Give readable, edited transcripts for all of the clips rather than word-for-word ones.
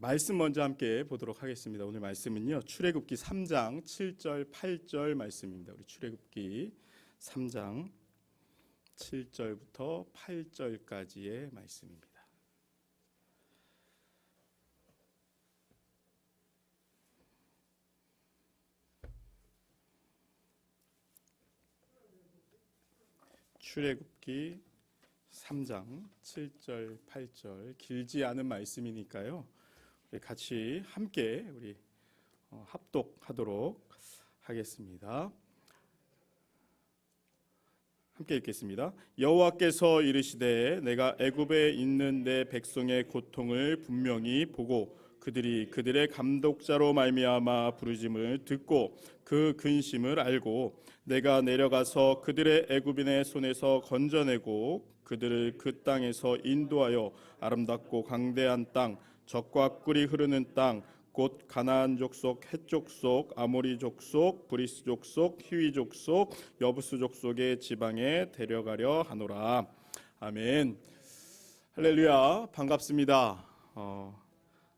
말씀 먼저 함께 보도록 하겠습니다. 오늘 말씀은요, 출애굽기 3장 7절 8절 말씀입니다. 우리 출애굽기 3장 7절부터 8절까지의 말씀입니다. 출애굽기 3장 7절 8절 길지 않은 말씀이니까요, 같이 함께 우리 합독하도록 하겠습니다. 함께 읽겠습니다. 여호와께서 이르시되 내가 애굽에 있는 내 백성의 고통을 분명히 보고 그들이 그들의 감독자로 말미암아 부르짐을 듣고 그 근심을 알고 내가 내려가서 그들의 애굽인의 손에서 건져내고 그들을 그 땅에서 인도하여 아름답고 광대한 땅 젖과 꿀이 흐르는 땅 곧 가나안 족속, 헷 족속, 아모리 족속, 브리스 족속, 히위 족속, 여부스 족속의 지방에 데려가려 하노라. 아멘. 할렐루야. 반갑습니다.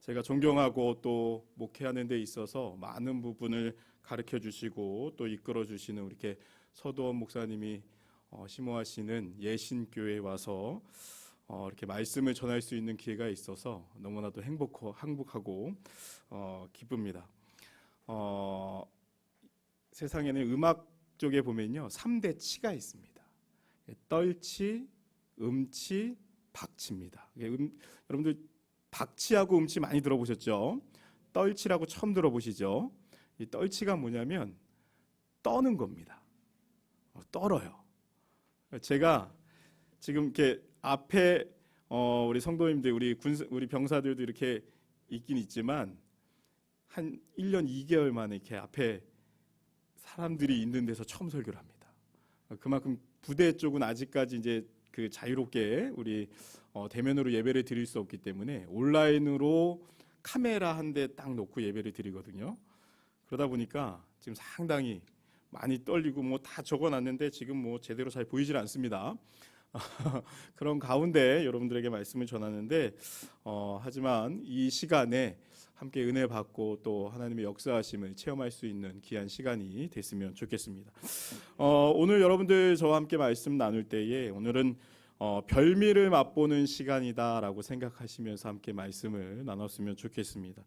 제가 존경하고 또 목회하는 데 있어서 많은 부분을 가르쳐 주시고 또 이끌어 주시는 이렇게 서도원 목사님이 심호하시는 예신교회에 와서 이렇게 말씀을 전할 수 있는 기회가 있어서 너무나도 행복하고 기쁩니다. 세상에는 음악 쪽에 보면요, 3대 치가 있습니다. 떨치, 음치, 박치입니다. 여러분들 박치하고 음치 많이 들어보셨죠? 떨치라고 처음 들어보시죠? 이 떨치가 뭐냐면 떠는 겁니다. 떨어요. 제가 지금 이렇게 앞에 우리 성도님들, 우리 병사들도 이렇게 있긴 있지만 한 1년 2개월 만에 이렇게 앞에 사람들이 있는 데서 처음 설교를 합니다. 그만큼 부대 쪽은 아직까지 이제 그 자유롭게 우리 대면으로 예배를 드릴 수 없기 때문에 온라인으로 카메라 한 대 딱 놓고 예배를 드리거든요. 그러다 보니까 지금 상당히 많이 떨리고 뭐 다 적어놨는데 지금 뭐 제대로 잘 보이질 않습니다. 그런 가운데 여러분들에게 말씀을 전하는데 하지만 이 시간에 함께 은혜 받고 또 하나님의 역사하심을 체험할 수 있는 귀한 시간이 됐으면 좋겠습니다. 오늘 여러분들 저와 함께 말씀 나눌 때에 오늘은 별미를 맛보는 시간이다라고 생각하시면서 함께 말씀을 나눴으면 좋겠습니다.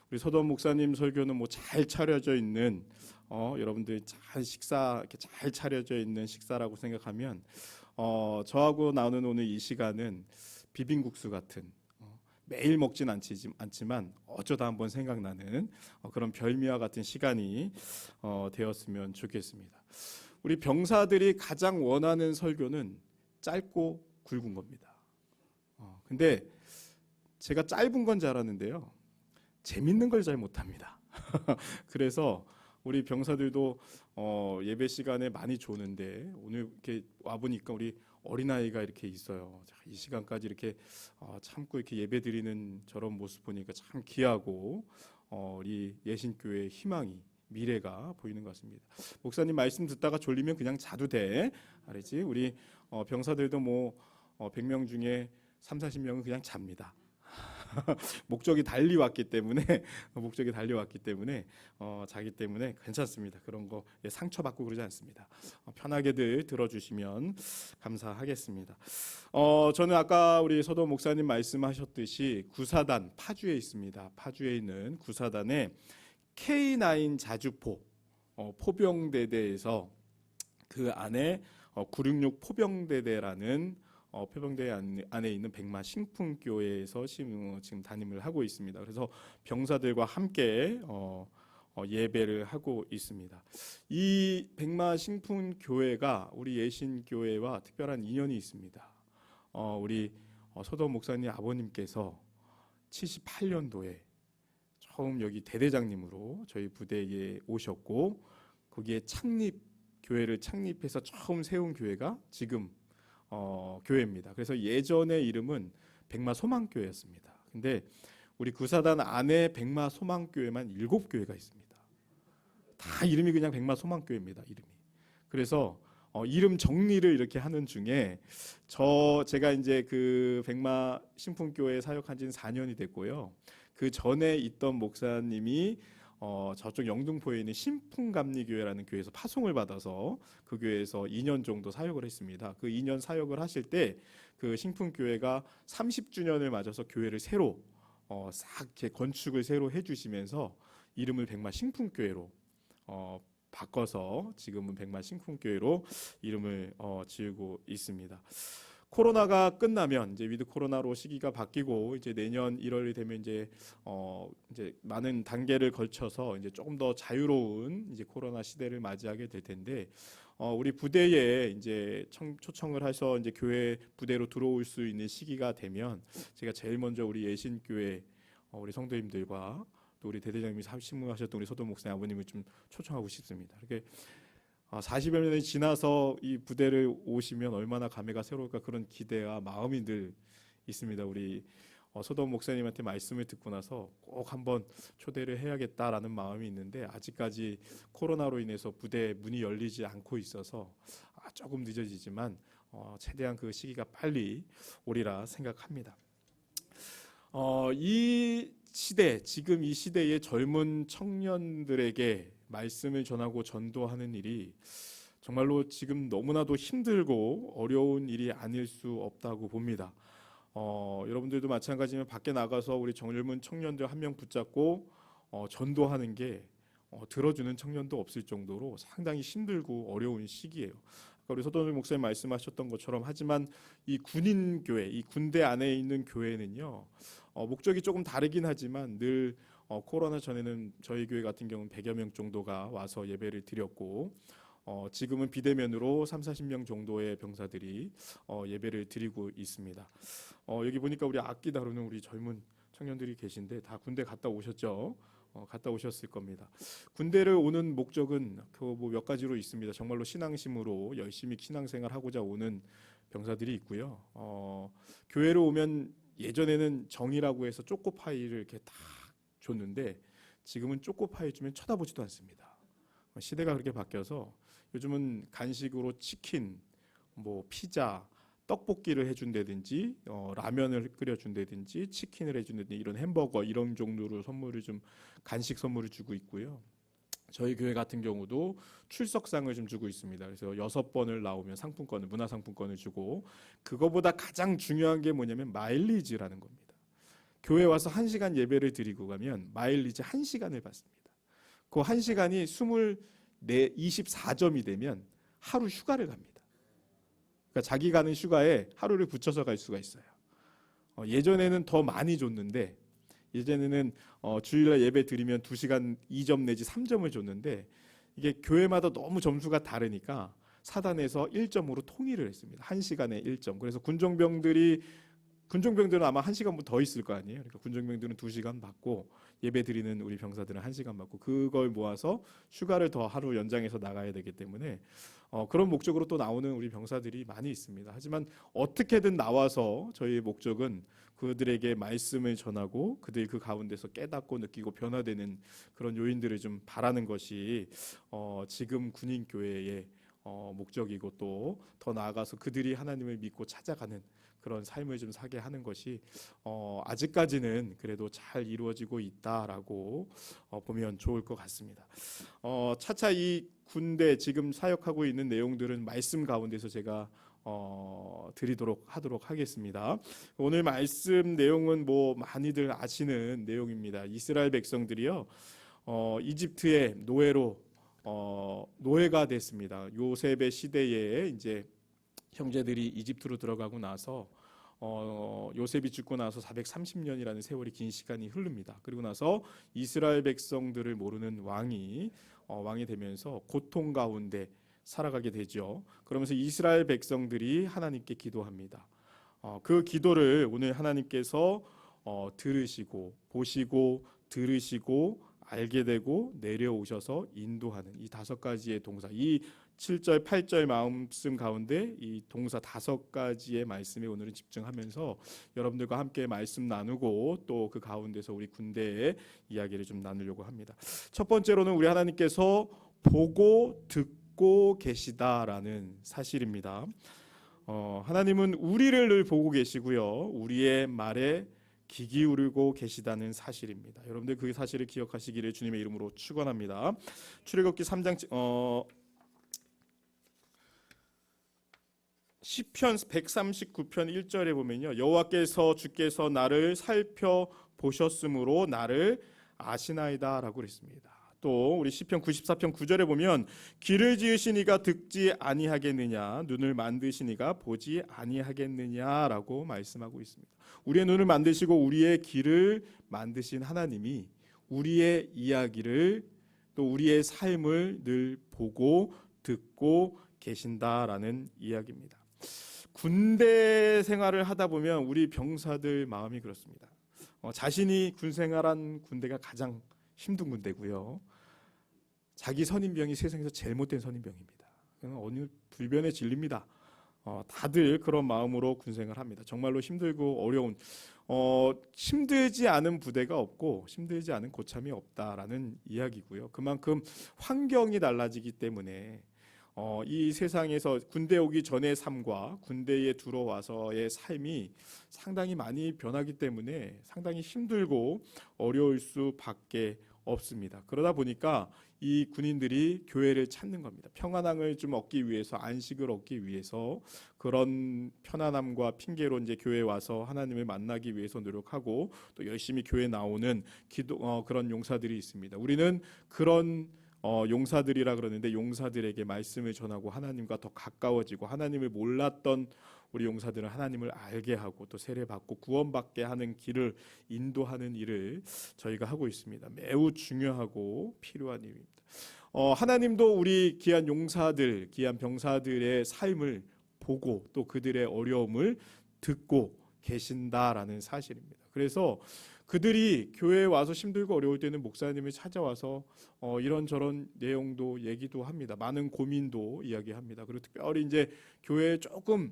우리 서도원 목사님 설교는 뭐 잘 차려져 있는 여러분들 이렇게 잘 차려져 있는 식사라고 생각하면 저하고 나누는 오늘 이 시간은 비빔국수 같은 매일 먹진 않지만 어쩌다 한번 생각나는 그런 별미와 같은 시간이 되었으면 좋겠습니다. 우리 병사들이 가장 원하는 설교는 짧고 굵은 겁니다. 근데 제가 짧은 건 잘하는데요, 재밌는 걸 잘 못합니다. 그래서 우리 병사들도 예배 시간에 많이 조는데 오늘 이렇게 와 보니까 우리 어린아이가 이렇게 있어요. 이 시간까지 이렇게 참고 이렇게 예배 드리는 저런 모습 보니까 참 귀하고 우리 예신교회의 희망이, 미래가 보이는 것 같습니다. 목사님 말씀 듣다가 졸리면 그냥 자도 돼. 알지? 우리 병사들도 뭐 100명 중에 30-40명은 그냥 잡니다. 목적이 달려왔기 때문에 자기 때문에 괜찮습니다. 그런 거 상처받고 그러지 않습니다. 편하게들 들어주시면 감사하겠습니다. 저는 아까 우리 서도 목사님 말씀하셨듯이 구사단 파주에 있습니다. 파주에 있는 구사단에 K9 자주포 포병대대에서 그 안에 966 포병대대라는 표병대 안에 있는 백마 신풍교회에서 지금 담임을 하고 있습니다. 그래서 병사들과 함께 예배를 하고 있습니다. 이 백마 신풍교회가 우리 예신교회와 특별한 인연이 있습니다. 우리 서도 목사님 아버님께서 78년도에 처음 여기 대대장님으로 저희 부대에 오셨고 거기에 교회를 창립해서 처음 세운 교회가 지금 교회입니다. 그래서 예전의 이름은 백마 소망교회였습니다. 근데 우리 구사단 안에 백마 소망교회만 7교회가 있습니다. 다 이름이 그냥 백마 소망교회입니다. 이름이. 그래서 이름 정리를 이렇게 하는 중에 제가 이제 그 백마 신풍교회 사역한 지는 4년이 됐고요. 그 전에 있던 목사님이 저쪽 영등포에 있는 신풍감리교회라는 교회에서 파송을 받아서 그 교회에서 2년 정도 사역을 했습니다. 그 2년 사역을 하실 때 그 신풍교회가 30주년을 맞아서 교회를 새로 싹 이렇게 건축을 새로 해주시면서 이름을 백마 신풍교회로 바꿔서 지금은 백마 신풍교회로 이름을 지으고 있습니다. 코로나가 끝나면 이제 위드 코로나로 시기가 바뀌고 이제 내년 1월이 되면 이제 많은 단계를 걸쳐서 이제 조금 더 자유로운 이제 코로나 시대를 맞이하게 될 텐데 우리 부대에 이제 초청을 해서 이제 교회 부대로 들어올 수 있는 시기가 되면 제가 제일 먼저 우리 예신교회 우리 성도님들과 또 우리 대대장님이 신무하셨던 우리 서도 목사님 아버님을 좀 초청하고 싶습니다. 이렇게 40여 년이 지나서 이 부대를 오시면 얼마나 감회가 새로울까 그런 기대와 마음이 늘 있습니다. 우리 서도 목사님한테 말씀을 듣고 나서 꼭 한번 초대를 해야겠다라는 마음이 있는데 아직까지 코로나로 인해서 부대 문이 열리지 않고 있어서 조금 늦어지지만 최대한 그 시기가 빨리 오리라 생각합니다. 이 시대, 지금 이 시대의 젊은 청년들에게 말씀을 전하고 전도하는 일이 정말로 지금 너무나도 힘들고 어려운 일이 아닐 수 없다고 봅니다. 여러분들도 마찬가지면 밖에 나가서 우리 젊은 청년들 한 명 붙잡고 전도하는 게 들어주는 청년도 없을 정도로 상당히 힘들고 어려운 시기예요. 우리 서도준 목사님 말씀하셨던 것처럼 하지만 이 군인 교회, 이 군대 안에 있는 교회는요 목적이 조금 다르긴 하지만 늘 코로나 전에는 저희 교회 같은 경우는 100여 명 정도가 와서 예배를 드렸고 지금은 비대면으로 30-40명 정도의 병사들이 예배를 드리고 있습니다. 여기 보니까 우리 악기 다루는 우리 젊은 청년들이 계신데 다 군대 갔다 오셨죠? 갔다 오셨을 겁니다. 군대를 오는 목적은 뭐 몇 가지로 있습니다. 정말로 신앙심으로 열심히 신앙생활 하고자 오는 병사들이 있고요. 교회로 오면 예전에는 정이라고 해서 초코파이를 이렇게 다 줬는데 지금은 초코파이 주면 쳐다보지도 않습니다. 시대가 그렇게 바뀌어서 요즘은 간식으로 치킨, 뭐 피자, 떡볶이를 해준다든지 라면을 끓여준다든지 치킨을 해준다든지 이런 햄버거 이런 정도로 선물을 좀 간식 선물을 주고 있고요. 저희 교회 같은 경우도 출석상을 좀 주고 있습니다. 그래서 6번을 나오면 상품권을 문화상품권을 주고 그거보다 가장 중요한 게 뭐냐면 마일리지라는 겁니다. 교회 와서 1시간 예배를 드리고 가면 마일리지 1시간을 받습니다. 그 1시간이 24점이 되면 하루 휴가를 갑니다. 그러니까 자기 가는 휴가에 하루를 붙여서 갈 수가 있어요. 예전에는 더 많이 줬는데 예전에는 주일날 예배 드리면 2시간 2점 내지 3점을 줬는데 이게 교회마다 너무 점수가 다르니까 사단에서 1점으로 통일을 했습니다. 1시간에 1점. 그래서 군종병들은 아마 1시간보다 더 있을 거 아니에요. 그러니까 군종병들은 2시간 받고 예배 드리는 우리 병사들은 1시간 받고 그걸 모아서 휴가를 더 하루 연장해서 나가야 되기 때문에 그런 목적으로 또 나오는 우리 병사들이 많이 있습니다. 하지만 어떻게든 나와서 저희의 목적은 그들에게 말씀을 전하고 그들이 그 가운데서 깨닫고 느끼고 변화되는 그런 요인들을 좀 바라는 것이 지금 군인교회의 목적이고 또 더 나아가서 그들이 하나님을 믿고 찾아가는 그런 삶을 좀 사게 하는 것이 아직까지는 그래도 잘 이루어지고 있다라고 보면 좋을 것 같습니다. 차차 이 군대 지금 사역하고 있는 내용들은 말씀 가운데서 제가 드리도록 하도록 하겠습니다. 오늘 말씀 내용은 뭐 많이들 아시는 내용입니다. 이스라엘 백성들이요 이집트의 노예가 됐습니다. 요셉의 시대에 이제 형제들이 이집트로 들어가고 나서 요셉이 죽고 나서 430년이라는 세월이 긴 시간이 흐릅니다. 그리고 나서 이스라엘 백성들을 모르는 왕이 되면서 고통 가운데 살아가게 되죠. 그러면서 이스라엘 백성들이 하나님께 기도합니다. 그 기도를 오늘 하나님께서 들으시고 보시고 들으시고 알게 되고 내려오셔서 인도하는 이 5가지의 동사, 이 7절 8절 말씀 가운데 이 동사 5가지의 말씀에 오늘은 집중하면서 여러분들과 함께 말씀 나누고 또 그 가운데서 우리 군대의 이야기를 좀 나누려고 합니다. 첫 번째로는 우리 하나님께서 보고 듣고 계시다라는 사실입니다. 하나님은 우리를 늘 보고 계시고요. 우리의 말에 귀 기울이고 계시다는 사실입니다. 여러분들 그 사실을 기억하시기를 주님의 이름으로 축원합니다. 출애굽기 3장 시편 139편 1절에 보면요, 여호와께서 주께서 나를 살펴보셨으므로 나를 아시나이다라고 그랬습니다. 또 우리 시편 94편 9절에 보면 귀를 지으시니가 듣지 아니하겠느냐, 눈을 만드시니가 보지 아니하겠느냐라고 말씀하고 있습니다. 우리의 눈을 만드시고 우리의 귀를 만드신 하나님이 우리의 이야기를 또 우리의 삶을 늘 보고 듣고 계신다라는 이야기입니다. 군대 생활을 하다 보면 우리 병사들 마음이 그렇습니다. 자신이 군 생활한 군대가 가장 힘든 군대고요. 자기 선임병이 세상에서 제일 못된 선임병입니다. 어느 불변의 진리입니다. 다들 그런 마음으로 군생활을 합니다. 정말로 힘들고 어려운, 힘들지 않은 부대가 없고 힘들지 않은 고참이 없다라는 이야기고요. 그만큼 환경이 달라지기 때문에 이 세상에서 군대 오기 전의 삶과 군대에 들어와서의 삶이 상당히 많이 변하기 때문에 상당히 힘들고 어려울 수밖에 없습니다. 그러다 보니까 이 군인들이 교회를 찾는 겁니다. 평안함을 좀 얻기 위해서, 안식을 얻기 위해서 그런 편안함과 핑계로 이제 교회에 와서 하나님을 만나기 위해서 노력하고 또 열심히 교회 나오는 그런 용사들이 있습니다. 우리는 그런 용사들이라 그러는데 용사들에게 말씀을 전하고 하나님과 더 가까워지고 하나님을 몰랐던 우리 용사들은 하나님을 알게 하고 또 세례받고 구원받게 하는 길을 인도하는 일을 저희가 하고 있습니다. 매우 중요하고 필요한 일입니다. 하나님도 우리 귀한 용사들, 귀한 병사들의 삶을 보고 또 그들의 어려움을 듣고 계신다라는 사실입니다. 그래서 그들이 교회에 와서 힘들고 어려울 때는 목사님을 찾아와서 이런저런 내용도 얘기도 합니다. 많은 고민도 이야기합니다. 그리고 특별히 이제 교회에 조금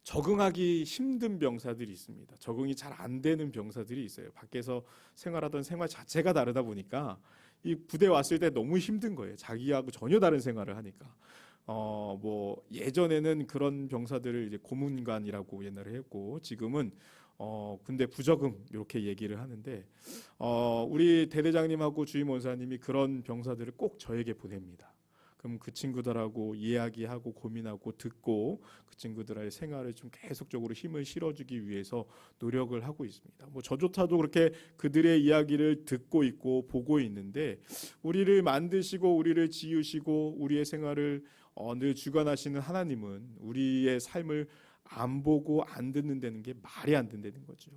적응하기 힘든 병사들이 있습니다. 적응이 잘 안 되는 병사들이 있어요. 밖에서 생활하던 생활 자체가 다르다 보니까 이 부대 왔을 때 너무 힘든 거예요. 자기하고 전혀 다른 생활을 하니까. 뭐 예전에는 그런 병사들을 이제 고문관이라고 옛날에 했고 지금은 근데 부적응 이렇게 얘기를 하는데 우리 대대장님하고 주임 원사님이 그런 병사들을 꼭 저에게 보냅니다. 그럼 그 친구들하고 이야기하고 고민하고 듣고 그 친구들의 생활을 좀 계속적으로 힘을 실어주기 위해서 노력을 하고 있습니다. 뭐 저조차도 그렇게 그들의 이야기를 듣고 있고 보고 있는데 우리를 만드시고 우리를 지으시고 우리의 생활을 늘 주관하시는 하나님은 우리의 삶을 안 보고 안 듣는다는 게 말이 안 된다는 거죠.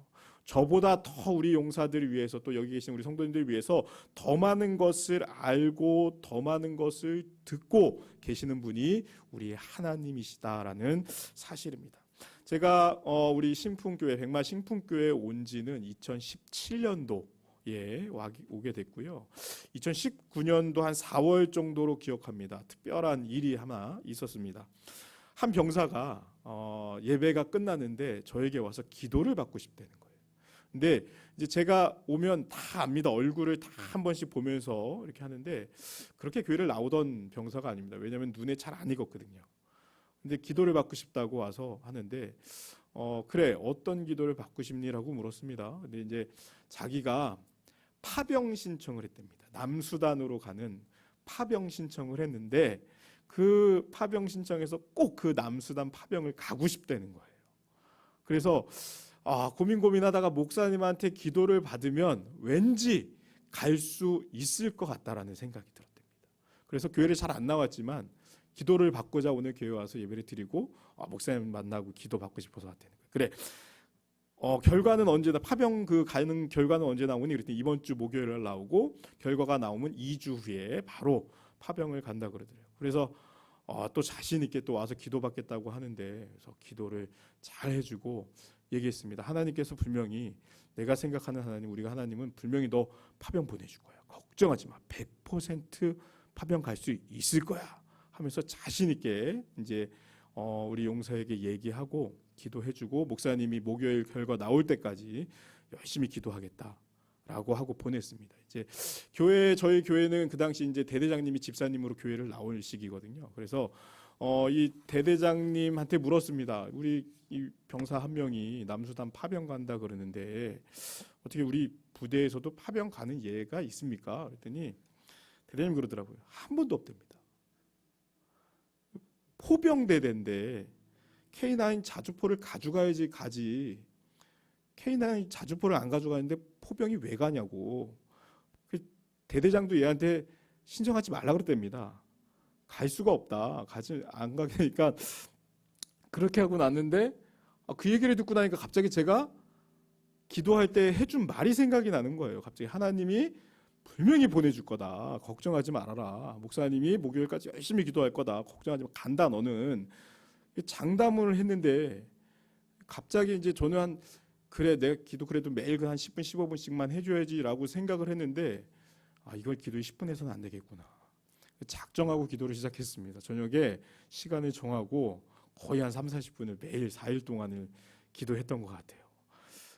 저보다 더 우리 용사들을 위해서 또 여기 계신 우리 성도님들을 위해서 더 많은 것을 알고 더 많은 것을 듣고 계시는 분이 우리 하나님이시다라는 사실입니다. 제가 우리 신풍교회 백마 신풍교회에 온 지는 2017년도에 오게 됐고요. 2019년도 한 4월 정도로 기억합니다. 특별한 일이 하나 있었습니다. 한 병사가 예배가 끝났는데 저에게 와서 기도를 받고 싶다는 거예요. 근데 이제 제가 오면 다 압니다. 얼굴을 다 한 번씩 보면서 이렇게 하는데 그렇게 교회를 나오던 병사가 아닙니다. 왜냐하면 눈에 잘 안 익었거든요. 근데 기도를 받고 싶다고 와서 하는데 그래 어떤 기도를 받고 싶니라고 물었습니다. 근데 이제 자기가 파병 신청을 했답니다. 남수단으로 가는 파병 신청을 했는데 그 파병 신청에서 꼭 그 남수단 파병을 가고 싶다는 거예요. 그래서 고민하다가 목사님한테 기도를 받으면 왠지 갈 수 있을 것 같다라는 생각이 들었답니다. 그래서 교회를 잘 안 나왔지만 기도를 받고자 오늘 교회 와서 예배를 드리고 목사님 만나고 기도 받고 싶어서 왔다는 거예요. 그래. 결과는 언제나 파병 가는 결과는 언제 나오니 그랬더니 이번 주 목요일에 나오고 결과가 나오면 2주 후에 바로 파병을 간다 그러더래요. 그래서 또 자신 있게 또 와서 기도받겠다고 하는데 그래서 기도를 잘 해주고 얘기했습니다. 하나님께서 분명히 내가 생각하는 하나님, 우리가 하나님은 분명히 너 파병 보내줄 거야. 걱정하지 마. 100% 파병 갈 수 있을 거야. 하면서 자신 있게 이제 우리 용사에게 얘기하고 기도해주고 목사님이 목요일 결과 나올 때까지 열심히 기도하겠다라고 하고 보냈습니다. 이제 저희 교회는 그 당시 이제 대대장님이 집사님으로 교회를 나올 시기거든요. 그래서 이 대대장님한테 물었습니다. 우리 이 병사 한 명이 남수단 파병 간다 그러는데 어떻게 우리 부대에서도 파병 가는 예가 있습니까? 그랬더니 대대장님 그러더라고요. 한 번도 없답니다. 포병대대인데 K9 자주포를 가져가야지 가지. K9 자주포를 안 가져가는데 포병이 왜 가냐고. 그 대대장도 얘한테 신청하지 말라 그랬답니다. 갈 수가 없다. 안 가게 되니까 그렇게 하고 났는데 그 얘기를 듣고 나니까 갑자기 제가 기도할 때 해준 말이 생각이 나는 거예요. 갑자기 하나님이 분명히 보내줄 거다. 걱정하지 말아라. 목사님이 목요일까지 열심히 기도할 거다. 걱정하지 마. 간다 너는. 장담을 했는데 갑자기 이제 저는 그래 내가 기도 그래도 매일 한 10분 15분씩만 해줘야지라고 생각을 했는데 이걸 기도에 10분 해서는 안 되겠구나. 작정하고 기도를 시작했습니다. 저녁에 시간을 정하고 거의 한 3, 40분을 매일 4일 동안을 기도했던 것 같아요.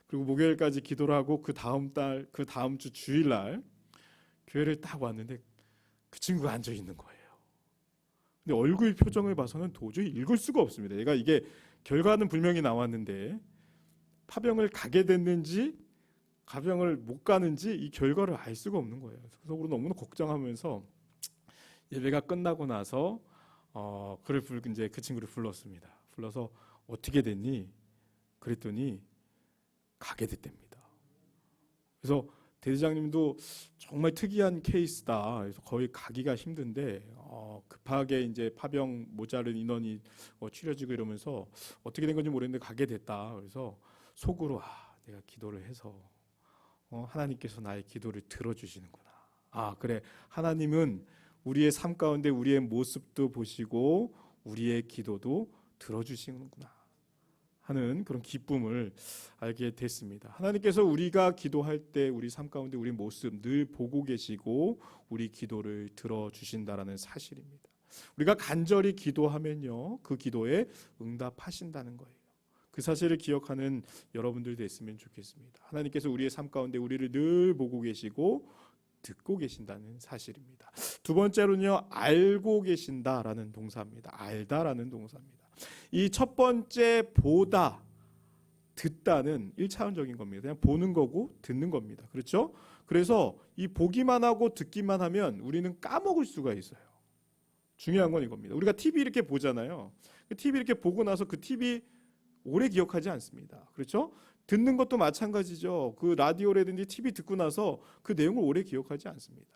그리고 목요일까지 기도를 하고 그 다음 주 주일날 교회를 딱 왔는데 그 친구가 앉아 있는 거예요. 근데 얼굴 표정을 봐서는 도저히 읽을 수가 없습니다. 얘가 이게 결과는 분명히 나왔는데 파병을 가게 됐는지 가병을 못 가는지 이 결과를 알 수가 없는 거예요. 속으로 너무나 걱정하면서 예배가 끝나고 나서 이제 그 친구를 불렀습니다. 불러서 어떻게 됐니? 그랬더니 가게 됐답니다. 그래서 대대장님도 정말 특이한 케이스다. 그래서 거의 가기가 힘든데 급하게 이제 파병 모자른 인원이 추려지고 이러면서 어떻게 된 건지 모르겠는데 가게 됐다. 그래서 속으로 내가 기도를 해서 하나님께서 나의 기도를 들어주시는구나. 그래 하나님은 우리의 삶 가운데 우리의 모습도 보시고 우리의 기도도 들어주시는구나 하는 그런 기쁨을 알게 됐습니다. 하나님께서 우리가 기도할 때 우리 삶 가운데 우리 모습 늘 보고 계시고 우리 기도를 들어주신다라는 사실입니다. 우리가 간절히 기도하면요 그 기도에 응답하신다는 거예요. 그 사실을 기억하는 여러분들 됐으면 좋겠습니다. 하나님께서 우리의 삶 가운데 우리를 늘 보고 계시고 듣고 계신다는 사실입니다. 두 번째로는요, 알고 계신다라는 동사입니다. 알다라는 동사입니다. 이 첫 번째 보다, 듣다는 1차원적인 겁니다. 그냥 보는 거고 듣는 겁니다. 그렇죠? 그래서 이 보기만 하고 듣기만 하면 우리는 까먹을 수가 있어요. 중요한 건 이겁니다. 우리가 TV 이렇게 보잖아요. TV 이렇게 보고 나서 그 TV 오래 기억하지 않습니다. 그렇죠? 듣는 것도 마찬가지죠. 그 라디오라든지 TV 듣고 나서 그 내용을 오래 기억하지 않습니다.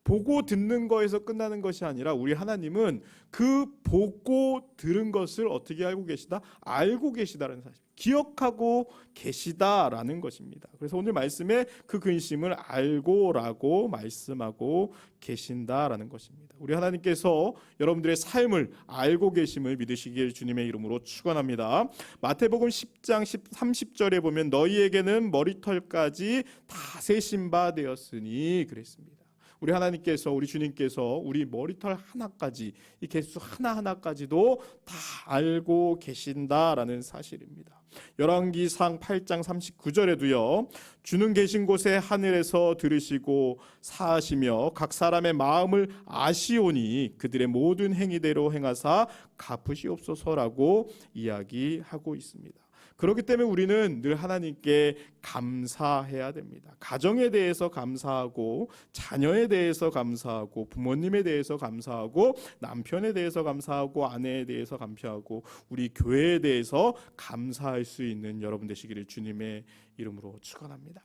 보고 듣는 거에서 끝나는 것이 아니라 우리 하나님은 그 보고 들은 것을 어떻게 알고 계시다? 알고 계시다라는 사실. 기억하고 계시다라는 것입니다. 그래서 오늘 말씀에 그 근심을 알고라고 말씀하고 계신다라는 것입니다. 우리 하나님께서 여러분들의 삶을 알고 계심을 믿으시길 주님의 이름으로 축원합니다. 마태복음 10장 30절에 보면 너희에게는 머리털까지 다 세신 바 되었으니 그랬습니다. 우리 하나님께서 우리 주님께서 우리 머리털 하나까지 이 개수 하나하나까지도 다 알고 계신다라는 사실입니다. 열왕기상 8장 39절에도요. 주는 계신 곳에 하늘에서 들으시고 사하시며 각 사람의 마음을 아시오니 그들의 모든 행위대로 행하사 갚으시옵소서라고 이야기하고 있습니다. 그렇기 때문에 우리는 늘 하나님께 감사해야 됩니다. 가정에 대해서 감사하고 자녀에 대해서 감사하고 부모님에 대해서 감사하고 남편에 대해서 감사하고 아내에 대해서 감사하고 우리 교회에 대해서 감사할 수 있는 여러분 되시기를 주님의 이름으로 축원합니다.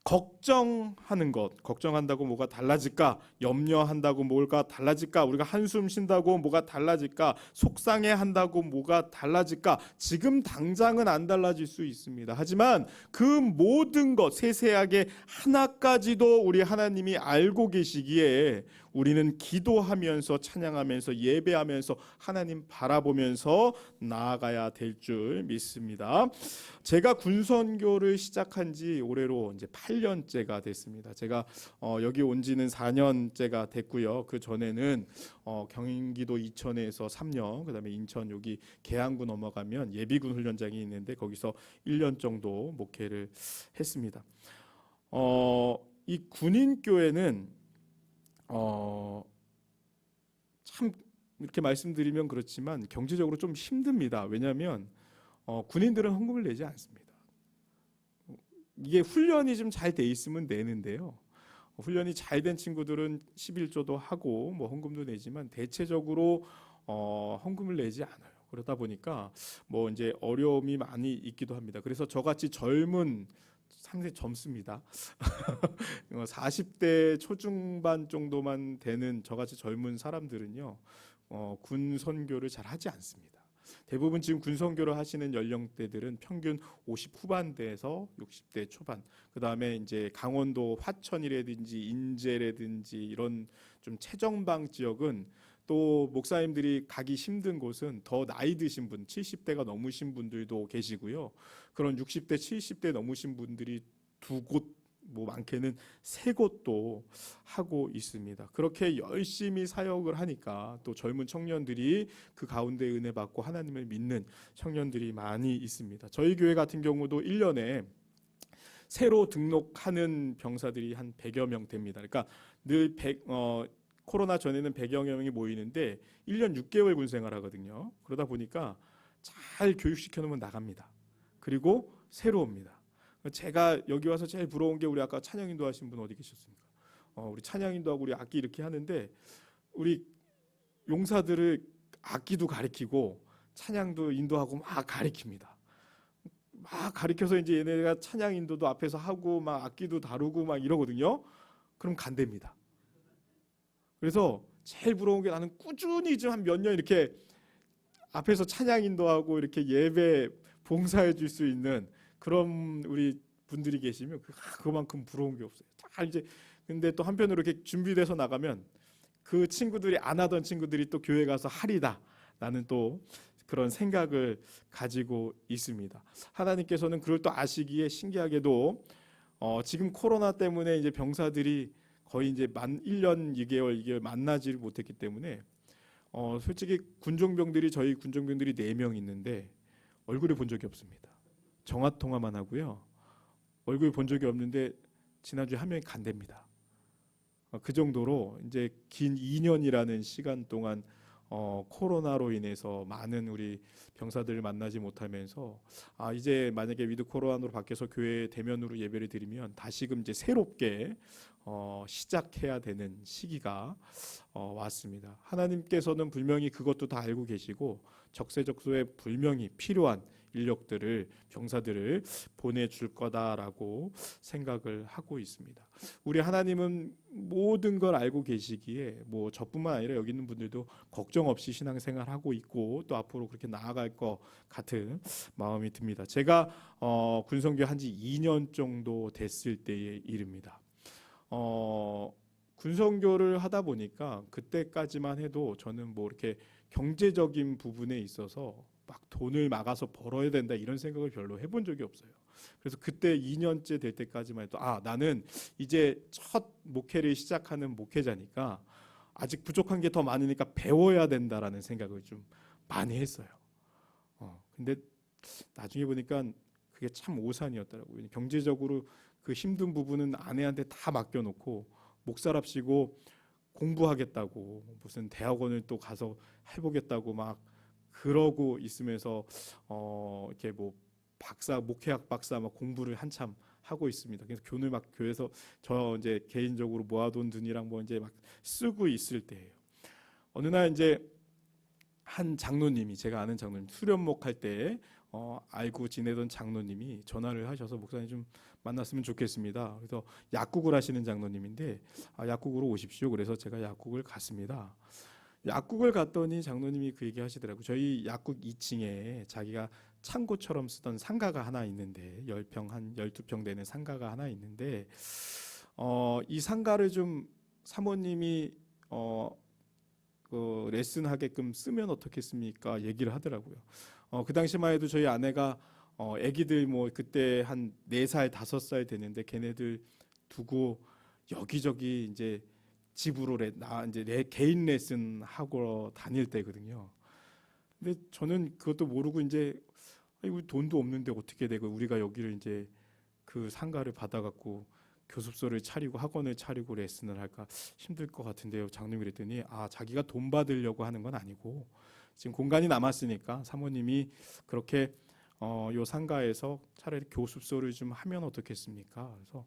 걱정하는 것, 걱정한다고 뭐가 달라질까? 염려한다고 뭐가 달라질까? 우리가 한숨 쉰다고 뭐가 달라질까? 속상해한다고 뭐가 달라질까? 지금 당장은 안 달라질 수 있습니다. 하지만 그 모든 것, 세세하게 하나까지도 우리 하나님이 알고 계시기에 우리는 기도하면서 찬양하면서 예배하면서 하나님 바라보면서 나아가야 될 줄 믿습니다. 제가 군선교를 시작한 지 올해로 이제 8년째가 됐습니다. 제가 여기 온 지는 4년째가 됐고요. 그 전에는 경기도 이천에서 3년, 그다음에 인천 여기 계양구 넘어가면 예비군 훈련장이 있는데 거기서 1년 정도 목회를 했습니다. 이 군인교회는 참 이렇게 말씀드리면 그렇지만 경제적으로 좀 힘듭니다. 왜냐하면 군인들은 헌금을 내지 않습니다. 이게 훈련이 좀 잘 돼 있으면 내는데요. 훈련이 잘 된 친구들은 11조도 하고 뭐 헌금도 내지만 대체적으로 헌금을 내지 않아요. 그러다 보니까 뭐 이제 어려움이 많이 있기도 합니다. 그래서 저같이 젊은, 상당히 젊습니다. 40대 초중반 정도만 되는 저같이 젊은 사람들은요, 군 선교를 잘 하지 않습니다. 대부분 지금 군 선교를 하시는 연령대들은 평균 50 후반대에서 60대 초반. 그 다음에 이제 강원도 화천이라든지 인제라든지 이런 좀 최정방 지역은 또 목사님들이 가기 힘든 곳은 더 나이 드신 분, 70대가 넘으신 분들도 계시고요. 그런 60대, 70대 넘으신 분들이 2곳, 뭐 많게는 3곳도 하고 있습니다. 그렇게 열심히 사역을 하니까 또 젊은 청년들이 그 가운데 은혜 받고 하나님을 믿는 청년들이 많이 있습니다. 저희 교회 같은 경우도 1년에 새로 등록하는 병사들이 한 100여 명 됩니다. 그러니까 늘 코로나 전에는 100여 명이 모이는데 1년 6개월 군생활 하거든요. 그러다 보니까 잘 교육시켜 놓으면 나갑니다. 그리고 새로 옵니다. 제가 여기 와서 제일 부러운 게, 우리 아까 찬양 인도하신 분 어디 계셨습니까? 우리 찬양 인도하고 우리 악기 이렇게 하는데 우리 용사들을 악기도 가르치고 찬양도 인도하고 막 가르칩니다. 막 가르쳐서 이제 얘네가 찬양 인도도 앞에서 하고 막 악기도 다루고 막 이러거든요. 그럼 간답니다. 그래서 제일 부러운 게, 나는 꾸준히 좀 한 몇 년 이렇게 앞에서 찬양 인도하고 이렇게 예배 봉사해 줄 수 있는 그런 우리 분들이 계시면 그만큼 부러운 게 없어요. 다 이제, 근데 또 한편으로 이렇게 준비돼서 나가면 그 친구들이 안 하던 친구들이 또 교회 가서 하리다 라는 또 그런 생각을 가지고 있습니다. 하나님께서는 그걸 또 아시기에 신기하게도 지금 코로나 때문에 이제 병사들이 거의 이제 1년 2개월 만나지를 못했기 때문에 솔직히 저희 군종병들이 4명 있는데 얼굴을 본 적이 없습니다. 정화 통화만 하고요. 얼굴 본 적이 없는데 지난주에 한 명이 간답니다. 그 정도로 이제 긴 2년이라는 시간 동안 코로나로 인해서 많은 우리 병사들을 만나지 못하면서, 이제 만약에 위드 코로나로 바뀌어서 교회 대면으로 예배를 드리면 다시금 이제 새롭게 시작해야 되는 시기가 왔습니다. 하나님께서는 분명히 그것도 다 알고 계시고 적세적소에 분명히 필요한 인력들을, 병사들을 보내줄 거다라고 생각을 하고 있습니다. 우리 하나님은 모든 걸 알고 계시기에 뭐 저뿐만 아니라 여기 있는 분들도 걱정 없이 신앙생활하고 있고 또 앞으로 그렇게 나아갈 것 같은 마음이 듭니다. 제가 군선교 한지 2년 정도 됐을 때의 일입니다. 군선교를 하다 보니까 그때까지만 해도 저는 뭐 이렇게 경제적인 부분에 있어서 막 돈을 막아서 벌어야 된다 이런 생각을 별로 해본 적이 없어요. 그래서 그때 2년째 될 때까지만 해도 나는 이제 첫 목회를 시작하는 목회자니까 아직 부족한 게 더 많으니까 배워야 된다라는 생각을 좀 많이 했어요. 근데 나중에 보니까 그게 참 오산이었더라고요. 경제적으로 그 힘든 부분은 아내한테 다 맡겨놓고 목사랍시고 공부하겠다고 무슨 대학원을 또 가서 해보겠다고 막 그러고 있으면서 이렇게 뭐 목회학 박사 막 공부를 한참 하고 있습니다. 그래서 교훈을 막 교회에서 저 이제 개인적으로 모아둔 돈이랑 뭐 이제 막 쓰고 있을 때예요. 어느 날 이제 한 장로님이, 제가 아는 장로님, 수련목 할 때 알고 지내던 장로님이 전화를 하셔서 목사님 좀 만났으면 좋겠습니다. 그래서 약국을 하시는 장로님인데 약국으로 오십시오. 그래서 제가 약국을 갔습니다. 약국을 갔더니 장로님이 그 얘기 하시더라고요. 저희 약국 2층에 자기가 창고처럼 쓰던 상가가 하나 있는데 10평 한 12평 되는 상가가 하나 있는데 이 상가를 좀 사모님이 그 레슨하게끔 쓰면 어떻겠습니까? 얘기를 하더라고요. 그 당시만 해도 저희 아내가 아기들 뭐 그때 한 4살 5살 되는데 걔네들 두고 여기저기 이제 집으로 이제 개인 레슨 하고 다닐 때거든요. 근데 저는 그것도 모르고 이제 우리 돈도 없는데 어떻게 되고 우리가 여기를 이제 그 상가를 받아갖고 교습소를 차리고 학원을 차리고 레슨을 할까 힘들 것 같은데요. 장로님이 그랬더니 자기가 돈 받으려고 하는 건 아니고 지금 공간이 남았으니까 사모님이 그렇게 요 상가에서 차라리 교습소를 좀 하면 어떻겠습니까? 그래서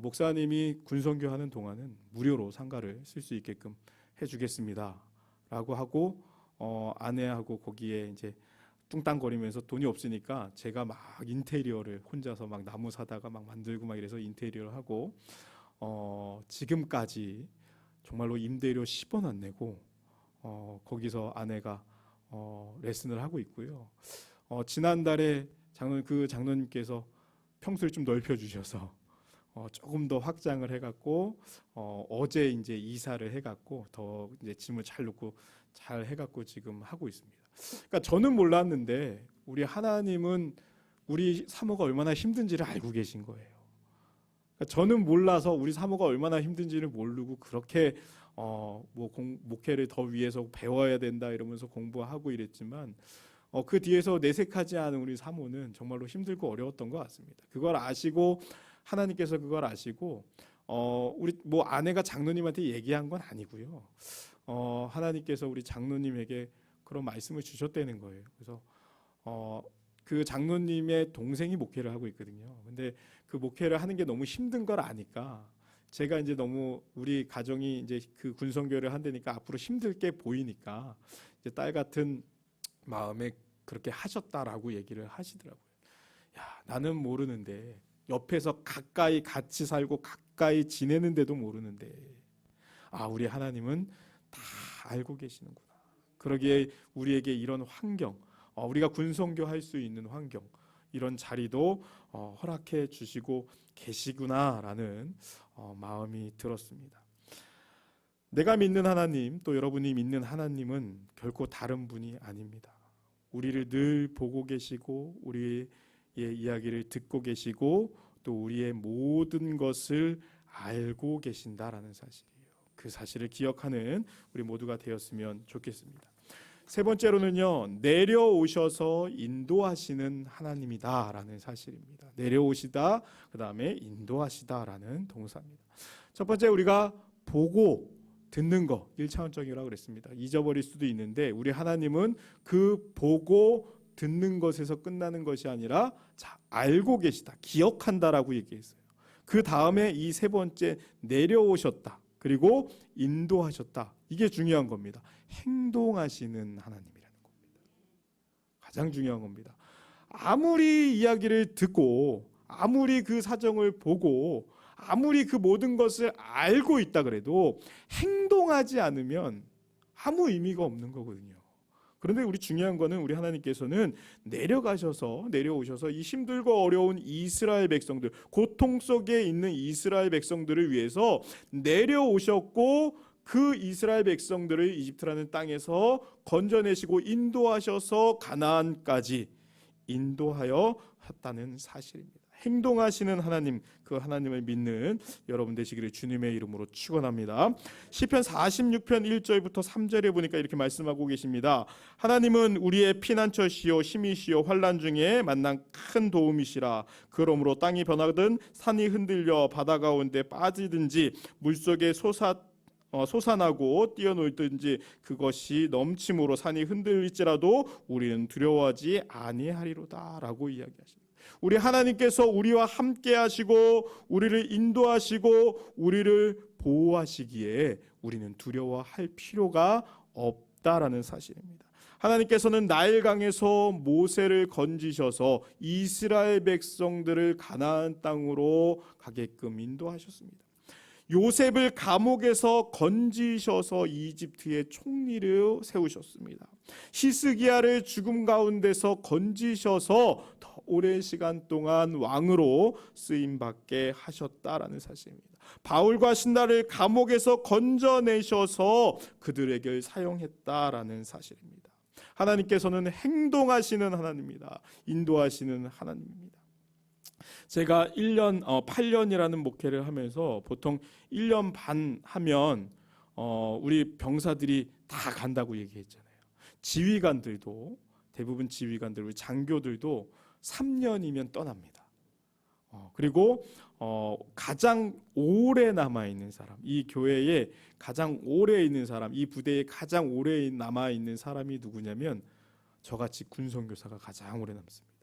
목사님이 군선교 하는 동안은 무료로 상가를 쓸 수 있게끔 해주겠습니다. 라고 하고 아내하고 거기에 이제 뚱땅거리면서 돈이 없으니까 제가 막 인테리어를 혼자서 막 나무 사다가 막 만들고 막 이래서 인테리어를 하고 지금까지 정말로 임대료 10원 안 내고 거기서 아내가 레슨을 하고 있고요. 지난달에 장로님께서 평수를 좀 넓혀 주셔서 조금 더 확장을 해갖고 어제 이제 이사를 해갖고 더 이제 짐을 잘 놓고 잘 해갖고 지금 하고 있습니다. 그러니까 저는 몰랐는데 우리 하나님은 우리 사모가 얼마나 힘든지를 알고 계신 거예요. 그러니까 저는 몰라서 우리 사모가 얼마나 힘든지를 모르고 그렇게 목회를 더 위해서 배워야 된다 이러면서 공부하고 이랬지만 그 뒤에서 내색하지 않은 우리 사모는 정말로 힘들고 어려웠던 것 같습니다. 그걸 아시고 하나님께서 그걸 아시고 우리 아내가 장로님한테 얘기한 건 아니고요. 하나님께서 우리 장로님에게 그런 말씀을 주셨다는 거예요. 그래서 그 장로님의 동생이 목회를 하고 있거든요. 근데 그 목회를 하는 게 너무 힘든 걸 아니까 제가 이제 너무 우리 가정이 이제 그 군선교를 한다니까 앞으로 힘들 게 보이니까 이제 딸 같은 마음에 그렇게 하셨다라고 얘기를 하시더라고요. 야, 나는 모르는데 옆에서 가까이 같이 살고 가까이 지내는데도 모르는데 우리 하나님은 다 알고 계시는구나. 그러기에 우리에게 이런 환경, 우리가 군선교 할 수 있는 환경, 이런 자리도 허락해 주시고 계시구나라는 마음이 들었습니다. 내가 믿는 하나님, 또 여러분이 믿는 하나님은 결코 다른 분이 아닙니다. 우리를 늘 보고 계시고 우리의 이야기를 듣고 계시고 또 우리의 모든 것을 알고 계신다라는 사실이에요. 그 사실을 기억하는 우리 모두가 되었으면 좋겠습니다. 세 번째로는요, 내려오셔서 인도하시는 하나님이다라는 사실입니다. 내려오시다, 그 다음에 인도하시다라는 동사입니다. 첫 번째, 우리가 보고 듣는 거 1차원적이라고 그랬습니다. 잊어버릴 수도 있는데 우리 하나님은 그 보고 듣는 것에서 끝나는 것이 아니라 알고 계시다, 기억한다라고 얘기했어요. 그 다음에 이 세 번째, 내려오셨다, 그리고 인도하셨다. 이게 중요한 겁니다. 행동하시는 하나님이라는 겁니다. 가장 중요한 겁니다. 아무리 이야기를 듣고 아무리 그 사정을 보고 아무리 그 모든 것을 알고 있다 그래도 행동하지 않으면 아무 의미가 없는 거거든요. 그런데 우리 중요한 거는 우리 하나님께서는 내려오셔서 이 힘들고 어려운 이스라엘 백성들, 고통 속에 있는 이스라엘 백성들을 위해서 내려오셨고 그 이스라엘 백성들을 이집트라는 땅에서 건져내시고 인도하셔서 가나안까지 인도하여 했다는 사실입니다. 행동하시는 하나님, 그 하나님을 믿는 여러분 되시기를 주님의 이름으로 축원합니다. 시편 46편 1절부터 3절에 보니까 이렇게 말씀하고 계십니다. 하나님은 우리의 피난처시요 힘이시요 환난 중에 만난 큰 도움이시라. 그러므로 땅이 변하든 산이 흔들려 바다 가운데 빠지든지 물속에 솟아나고 뛰어놀든지 그것이 넘침으로 산이 흔들릴지라도 우리는 두려워하지 아니하리로다 라고 이야기하십니다. 우리 하나님께서 우리와 함께 하시고 우리를 인도하시고 우리를 보호하시기에 우리는 두려워할 필요가 없다라는 사실입니다. 하나님께서는 나일강에서 모세를 건지셔서 이스라엘 백성들을 가나안 땅으로 가게끔 인도하셨습니다. 요셉을 감옥에서 건지셔서 이집트의 총리를 세우셨습니다. 히스기야를 죽음 가운데서 건지셔서 더 오랜 시간 동안 왕으로 쓰임받게 하셨다라는 사실입니다. 바울과 신라를 감옥에서 건져내셔서 그들에게 사용했다라는 사실입니다. 하나님께서는 행동하시는 하나님입니다. 인도하시는 하나님입니다. 제가 8년이라는 목회를 하면서 보통 1년 반 하면 우리 병사들이 다 간다고 얘기했잖아요. 지휘관들도 대부분 지휘관들, 우리 장교들도 3년이면 떠납니다. 그리고 가장 오래 남아있는 사람, 이 교회에 가장 오래 있는 사람, 이 부대에 가장 오래 남아있는 사람이 누구냐면 저같이 군선교사가 가장 오래 남습니다.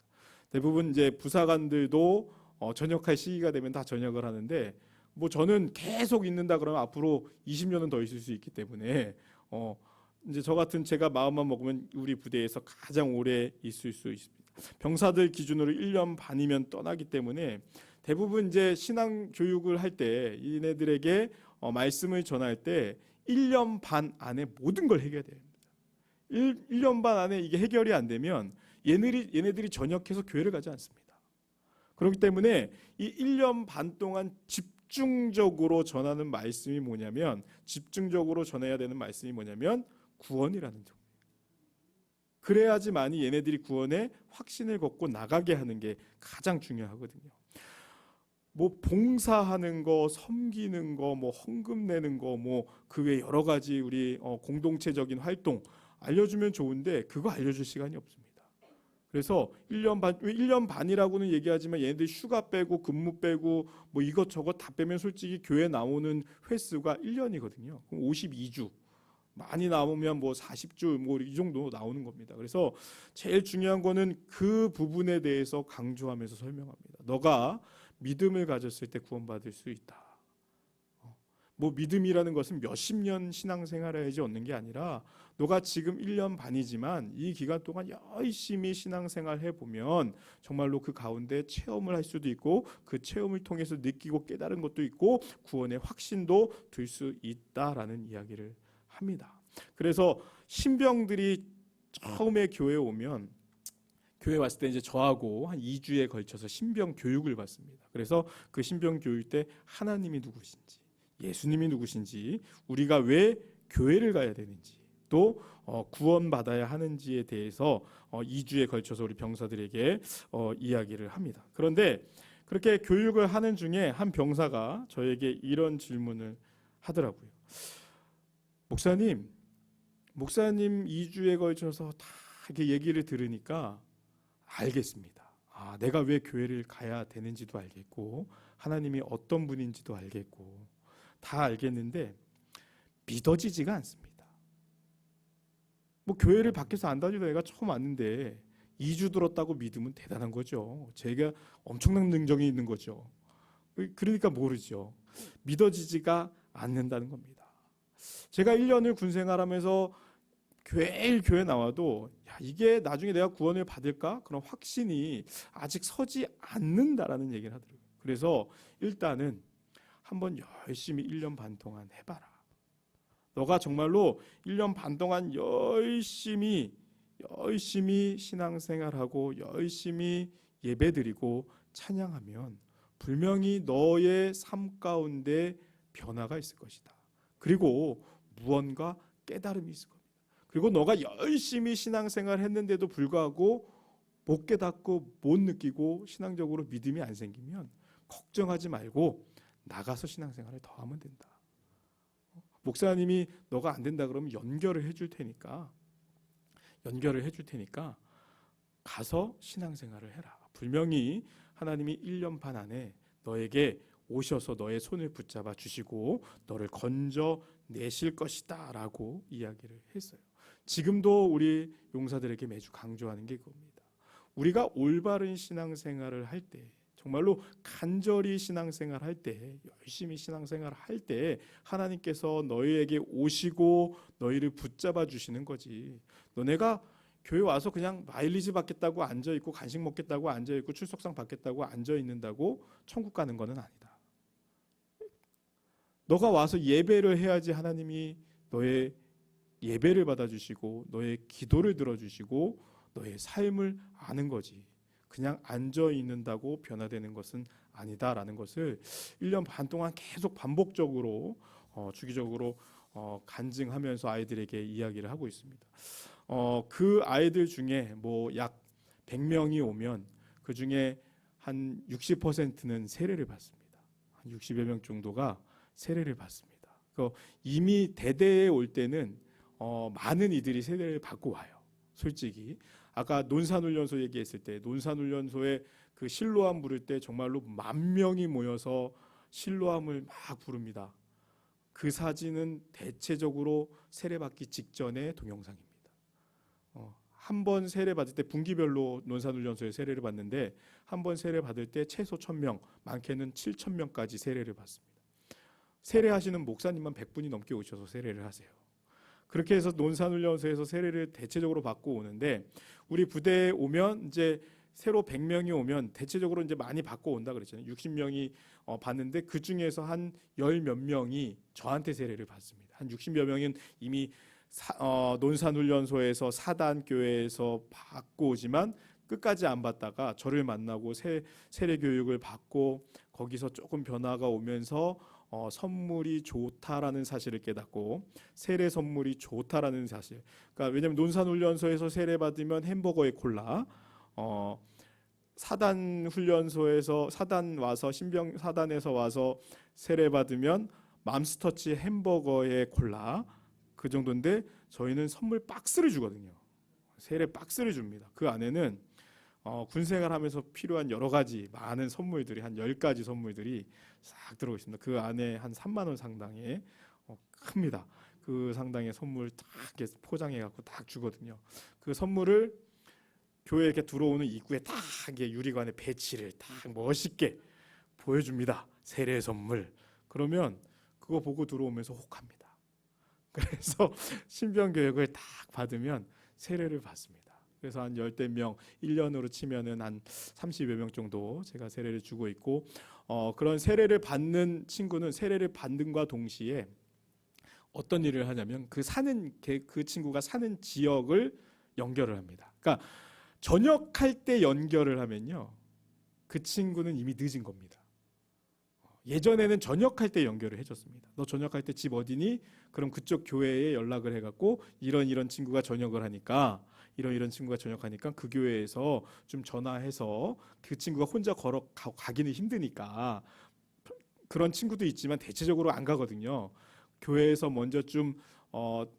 대부분 이제 부사관들도 전역할 시기가 되면 다 전역을 하는데, 뭐 저는 계속 있는다 그러면 앞으로 20년은 더 있을 수 있기 때문에 이제 저 같은 제가 마음만 먹으면 우리 부대에서 가장 오래 있을 수 있습니다. 병사들 기준으로 1년 반이면 떠나기 때문에 대부분 이제 신앙 교육을 할 때 얘네들에게 말씀을 전할 때 1년 반 안에 모든 걸 해결해야 됩니다. 1년 반 안에 이게 해결이 안 되면 얘네들이 전역해서 교회를 가지 않습니다. 그렇기 때문에 이 1년 반 동안 집중적으로 전하는 말씀이 뭐냐면, 집중적으로 전해야 되는 말씀이 뭐냐면 구원이라는 점. 그래야지만이 얘네들이 구원의 확신을 갖고 나가게 하는 게 가장 중요하거든요. 뭐 봉사하는 거, 섬기는 거, 뭐 헌금 내는 거, 뭐 그 외 여러 가지 우리 공동체적인 활동 알려주면 좋은데 그거 알려줄 시간이 없습니다. 그래서 1년 반이라고는 얘기하지만 얘네들이 휴가 빼고 근무 빼고 뭐 이것저것 다 빼면 솔직히 교회 나오는 횟수가 1년이거든요. 그럼 52주. 많이 남으면 뭐 40주 뭐 이 정도 나오는 겁니다. 그래서 제일 중요한 거는 그 부분에 대해서 강조하면서 설명합니다. 너가 믿음을 가졌을 때 구원받을 수 있다. 뭐 믿음이라는 것은 몇십 년 신앙생활을 해야지 얻는 게 아니라 너가 지금 1년 반이지만 이 기간 동안 열심히 신앙생활 해보면 정말로 그 가운데 체험을 할 수도 있고 그 체험을 통해서 느끼고 깨달은 것도 있고 구원의 확신도 들 수 있다라는 이야기를 합니다. 그래서 신병들이 처음에 교회에 오면 교회 왔을 때 이제 저하고 한 2주에 걸쳐서 신병 교육을 받습니다. 그래서 그 신병 교육 때 하나님이 누구신지, 예수님이 누구신지, 우리가 왜 교회를 가야 되는지, 또 구원받아야 하는지에 대해서 2주에 걸쳐서 우리 병사들에게 이야기를 합니다. 그런데 그렇게 교육을 하는 중에 한 병사가 저에게 이런 질문을 하더라고요. 목사님 2주에 걸쳐서 다 이렇게 얘기를 들으니까 알겠습니다. 내가 왜 교회를 가야 되는지도 알겠고 하나님이 어떤 분인지도 알겠고 다 알겠는데 믿어지지가 않습니다. 뭐 교회를 밖에서 안 다니던 애가 처음 왔는데 2주 들었다고 믿으면 대단한 거죠. 제가 엄청난 능력이 있는 거죠. 그러니까 모르죠. 믿어지지가 않는다는 겁니다. 제가 1년을 군생활하면서 매일 교회 나와도 이게 나중에 내가 구원을 받을까? 그런 확신이 아직 서지 않는다라는 얘기를 하더라고요. 그래서 일단은 한번 열심히 1년 반 동안 해봐라. 너가 정말로 1년 반 동안 열심히 신앙생활하고 열심히 예배드리고 찬양하면 분명히 너의 삶 가운데 변화가 있을 것이다. 그리고 무언가 깨달음이 있을 겁니다. 그리고 너가 열심히 신앙생활 했는데도 불구하고 못 깨닫고 못 느끼고 신앙적으로 믿음이 안 생기면 걱정하지 말고 나가서 신앙생활을 더 하면 된다. 목사님이 너가 안 된다 그러면 연결을 해줄 테니까 가서 신앙생활을 해라. 분명히 하나님이 1년 반 안에 너에게 오셔서 너의 손을 붙잡아 주시고 너를 건져내실 것이다 라고 이야기를 했어요. 지금도 우리 용사들에게 매주 강조하는 게 그겁니다. 우리가 올바른 신앙생활을 할 때, 정말로 간절히 신앙생활 할 때, 열심히 신앙생활 할 때 하나님께서 너희에게 오시고 너희를 붙잡아 주시는 거지. 너네가 교회 와서 그냥 마일리지 받겠다고 앉아있고 간식 먹겠다고 앉아있고 출석상 받겠다고 앉아있는다고 천국 가는 거는 아니다. 너가 와서 예배를 해야지 하나님이 너의 예배를 받아주시고 너의 기도를 들어주시고 너의 삶을 아는 거지. 그냥 앉아있는다고 변화되는 것은 아니다라는 것을 1년 반 동안 계속 반복적으로 주기적으로 간증하면서 아이들에게 이야기를 하고 있습니다. 그 아이들 중에 뭐 약 100명이 오면 그 중에 한 60%는 세례를 받습니다. 한 60여 명 정도가 세례를 받습니다. 이미 대대에 올 때는 많은 이들이 세례를 받고 와요. 솔직히 아까 논산훈련소 얘기했을 때 논산훈련소에 그 실로암 부를 때 정말로 10,000명이 모여서 실로암을 막 부릅니다. 그 사진은 대체적으로 세례받기 직전의 동영상입니다. 한 번 세례 받을 때 분기별로 논산훈련소에 세례를 받는데 한 번 세례 받을 때 최소 1,000명, 많게는 7,000명까지 세례를 받습니다. 세례하시는 목사님만 100분이 넘게 오셔서 세례를 하세요. 그렇게 해서 논산훈련소에서 세례를 대체적으로 받고 오는데 우리 부대에 오면 이제 새로 100명이 오면 대체적으로 이제 많이 받고 온다 그랬잖아요. 60명이 받는데 그 중에서 한 10몇 명이 저한테 세례를 받습니다. 한 60여 명은 이미 논산훈련소에서 사단교회에서 받고 오지만 끝까지 안 받다가 저를 만나고 세례 교육을 받고 거기서 조금 변화가 오면서 선물이 좋다라는 사실을 깨닫고 세례 선물이 좋다라는 사실. 그러니까 왜냐하면 논산훈련소에서 세례 받으면 햄버거에 콜라, 사단 훈련소에서 사단에서 와서 세례 받으면 맘스터치 햄버거에 콜라. 그 정도인데 저희는 선물 박스를 주거든요. 세례 박스를 줍니다. 그 안에는 군생활하면서 필요한 여러 가지 많은 선물들이 한 10가지 선물들이 싹 들어가 있습니다. 그 안에 한 3만 원 상당의 큽니다. 그 상당의 선물 딱 이렇게 포장해 갖고 딱 주거든요. 그 선물을 교회에 이렇게 들어오는 입구에 딱 이게 유리관에 배치를 딱 멋있게 보여줍니다. 세례 선물. 그러면 그거 보고 들어오면서 혹합니다. 그래서 신병 교육을 딱 받으면 세례를 받습니다. 그래서 한 10대 명, 1년으로 치면은 한 30여 명 정도 제가 세례를 주고 있고, 그런 세례를 받는 친구는 세례를 받는과 동시에 어떤 일을 하냐면 그 친구가 사는 지역을 연결을 합니다. 그러니까 전역할 때 연결을 하면요, 그 친구는 이미 늦은 겁니다. 예전에는 전역할 때 연결을 해줬습니다. 너 전역할 때 집 어디니? 그럼 그쪽 교회에 연락을 해갖고 이런 친구가 전역을 하니까 이런 친구가 전역하니까 그 교회에서 좀 전화해서 그 친구가 혼자 가기는 힘드니까 그런 친구도 있지만 대체적으로 안 가거든요. 교회에서 먼저 좀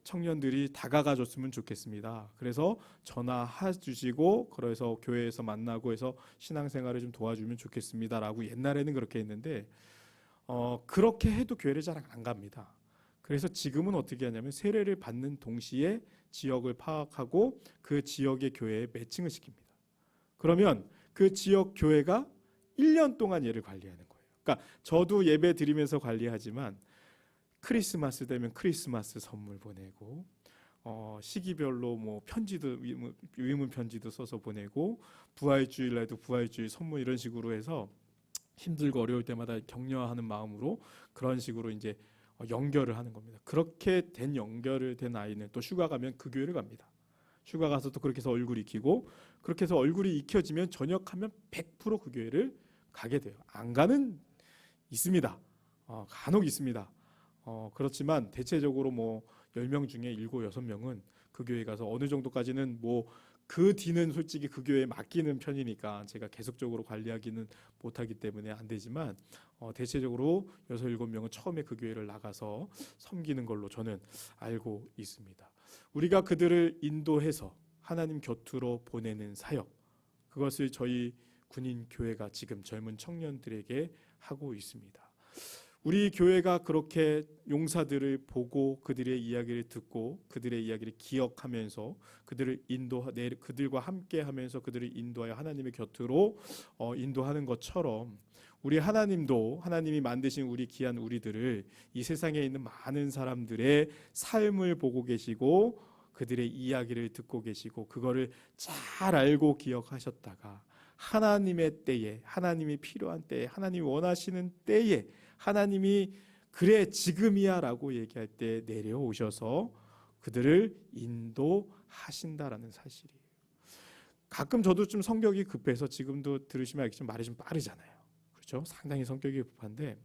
청년들이 다가가 줬으면 좋겠습니다. 그래서 전화해 주시고 그래서 교회에서 만나고 해서 신앙생활을 좀 도와주면 좋겠습니다라고 옛날에는 그렇게 했는데 그렇게 해도 교회를 잘 안 갑니다. 그래서 지금은 어떻게 하냐면 세례를 받는 동시에 지역을 파악하고 그 지역의 교회에 매칭을 시킵니다. 그러면 그 지역 교회가 1년 동안 얘를 관리하는 거예요. 그러니까 저도 예배 드리면서 관리하지만 크리스마스 되면 크리스마스 선물 보내고 시기별로 뭐 편지도 위문 편지도 써서 보내고 부활주일날도 부활주일 선물 이런 식으로 해서 힘들고 어려울 때마다 격려하는 마음으로 그런 식으로 이제 연결을 하는 겁니다. 그렇게 연결을 된 아이는 또 휴가 가면 그 교회를 갑니다. 휴가 가서 또 그렇게 해서 얼굴이 익히고 그렇게 해서 얼굴이 익혀지면 전역하면 100% 그 교회를 가게 돼요. 안 가는 있습니다. 간혹 있습니다. 그렇지만 대체적으로 뭐 10명 중에 7, 6명은 그 교회 가서 어느 정도까지는 뭐 그 뒤는 솔직히 그 교회에 맡기는 편이니까 제가 계속적으로 관리하기는 못하기 때문에 안 되지만 대체적으로 6, 7명은 처음에 그 교회를 나가서 섬기는 걸로 저는 알고 있습니다. 우리가 그들을 인도해서 하나님 곁으로 보내는 사역, 그것을 저희 군인 교회가 지금 젊은 청년들에게 하고 있습니다. 우리 교회가 그렇게 용사들을 보고 그들의 이야기를 듣고 그들의 이야기를 기억하면서 그들과 함께하면서 그들을 인도하여 하나님의 곁으로 인도하는 것처럼 우리 하나님도 하나님이 만드신 우리 귀한 우리들을 이 세상에 있는 많은 사람들의 삶을 보고 계시고 그들의 이야기를 듣고 계시고 그거를 잘 알고 기억하셨다가 하나님의 때에 하나님이 필요한 때에 하나님이 원하시는 때에 하나님이 그래 지금이야 라고 얘기할 때 내려오셔서 그들을 인도하신다라는 사실이에요. 가끔 저도 좀 성격이 급해서 지금도 들으시면 알겠지만 말이 좀 빠르잖아요. 그렇죠? 상당히 성격이 급한데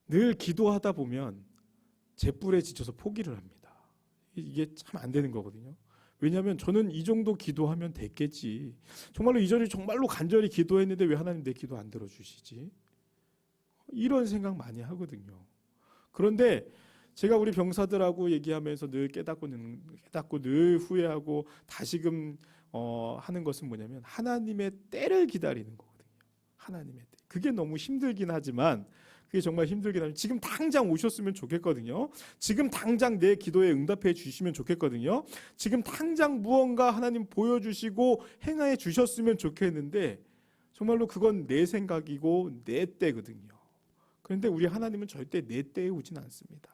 늘 기도하다 보면 잿불에 지쳐서 포기를 합니다. 이게 참 안 되는 거거든요. 왜냐하면 저는 이 정도 기도하면 됐겠지. 정말로 이전에 정말로 간절히 기도했는데 왜 하나님 내 기도 안 들어주시지? 이런 생각 많이 하거든요. 그런데 제가 우리 병사들하고 얘기하면서 늘 깨닫고 늘 후회하고 다시금 하는 것은 뭐냐면 하나님의 때를 기다리는 거거든요. 하나님의 때. 그게 너무 힘들긴 하지만 그게 정말 힘들긴 하지만 지금 당장 오셨으면 좋겠거든요. 지금 당장 내 기도에 응답해 주시면 좋겠거든요. 지금 당장 무언가 하나님 보여주시고 행하여 주셨으면 좋겠는데 정말로 그건 내 생각이고 내 때거든요. 그런데 우리 하나님은 절대 내 때에 오진 않습니다.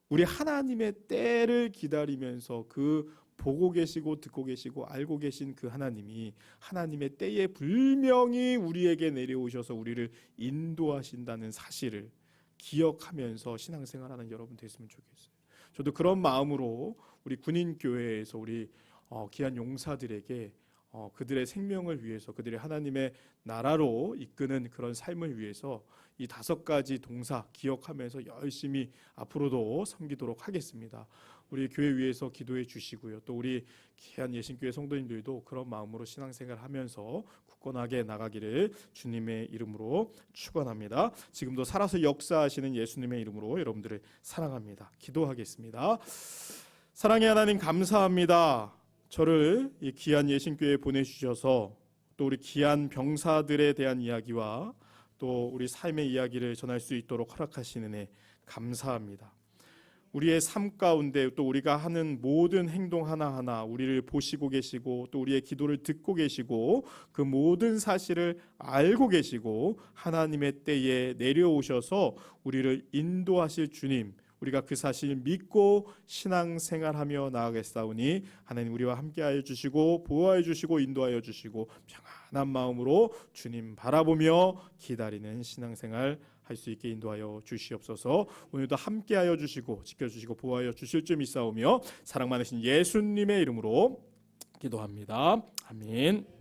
우리 하나님의 때를 기다리면서 그 보고 계시고 듣고 계시고 알고 계신 그 하나님이 하나님의 때에 분명히 우리에게 내려오셔서 우리를 인도하신다는 사실을 기억하면서 신앙생활하는 여러분 됐으면 좋겠어요. 저도 그런 마음으로 우리 군인교회에서 우리 귀한 용사들에게 그들의 생명을 위해서 그들의 하나님의 나라로 이끄는 그런 삶을 위해서 이 5가지 동사 기억하면서 열심히 앞으로도 섬기도록 하겠습니다. 우리 교회 위해서 기도해 주시고요. 또 우리 귀한 예신교회 성도님들도 그런 마음으로 신앙생활하면서 굳건하게 나가기를 주님의 이름으로 축원합니다. 지금도 살아서 역사하시는 예수님의 이름으로 여러분들을 사랑합니다. 기도하겠습니다. 사랑의 하나님 감사합니다. 저를 이 귀한 예신교회에 보내주셔서 또 우리 귀한 병사들에 대한 이야기와 또 우리 삶의 이야기를 전할 수 있도록 허락하시는 은혜 감사합니다. 우리의 삶 가운데 또 우리가 하는 모든 행동 하나하나 우리를 보시고 계시고 또 우리의 기도를 듣고 계시고 그 모든 사실을 알고 계시고 하나님의 때에 내려오셔서 우리를 인도하실 주님, 우리가 그 사실 믿고 신앙생활하며 나아가겠사오니 하나님 우리와 함께하여 주시고 보호하여 주시고 인도하여 주시고 평안한 마음으로 주님 바라보며 기다리는 신앙생활 할 수 있게 인도하여 주시옵소서. 오늘도 함께하여 주시고 지켜주시고 보호하여 주실 줄 믿사오며 사랑 많으신 예수님의 이름으로 기도합니다. 아멘.